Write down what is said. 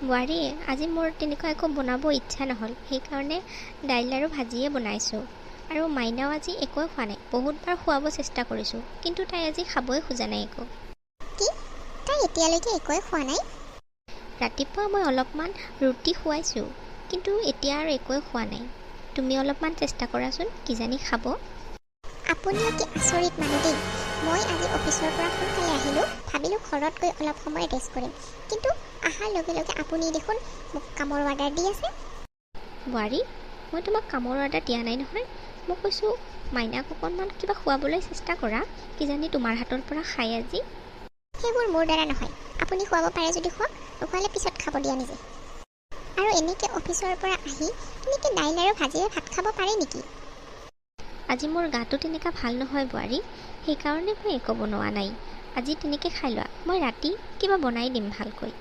বোৱাৰী, আজি মোৰ তেনেকুৱা একো বনাব ইচ্ছা নহ'ল, সেইকাৰণে দাইল আৰু ভাজিয়ে বনাইছোঁ। আৰু মাইনাও আজি একোৱে খোৱা নাই। বহুতবাৰ খুৱাব চেষ্টা কৰিছোঁ, কিন্তু তাই আজি খাবই খোজা নাই একো। কি? তাই এতিয়ালৈকে একোৱে খোৱা নাই? ৰাতিপুৱা মই অলপমান ৰুটি খুৱাইছোঁ, কিন্তু এতিয়া আৰু একোৱে খোৱা নাই। তুমি অলপমান চেষ্টা কৰাচোন, কিজানি খাব। আপুনিও কি আচৰিত মানুহ দেই। মই আজি অফিচৰ পৰা সোনকালে আহিলোঁ, ভাবিলোঁ ঘৰত গৈ অলপ সময় ৰেষ্ট কৰিম, কিন্তু অহাৰ লগে লগে আপুনি দেখোন মোক কামৰ অৰ্ডাৰ দি আছে। বোৱাৰী, মই তোমাক কামৰ অৰ্ডাৰ দিয়া নাই নহয়। মই কৈছোঁ মাইনাক অকণমান কিবা খুৱাবলৈ চেষ্টা কৰা, কিজানি তোমাৰ হাতৰ পৰা খায় আজি। সেইবোৰ মোৰ দ্বাৰা নহয়। আপুনি খুৱাব পাৰে যদি খুৱাওক, নোখোৱালে পিছত খাব দিয়া নিজে। আৰু এনেকৈ অফিচৰ পৰা আহি এনেকৈ দাইল আৰু ভাজিৰে ভাত খাব পাৰে নেকি? আজি মোৰ গাটো তেনেকুৱা ভাল নহয় বোৱাৰী, সেইকাৰণে মই একো বনোৱা নাই। আজি তেনেকৈ খাই লোৱা, মই ৰাতি কিবা বনাই দিম ভালকৈ।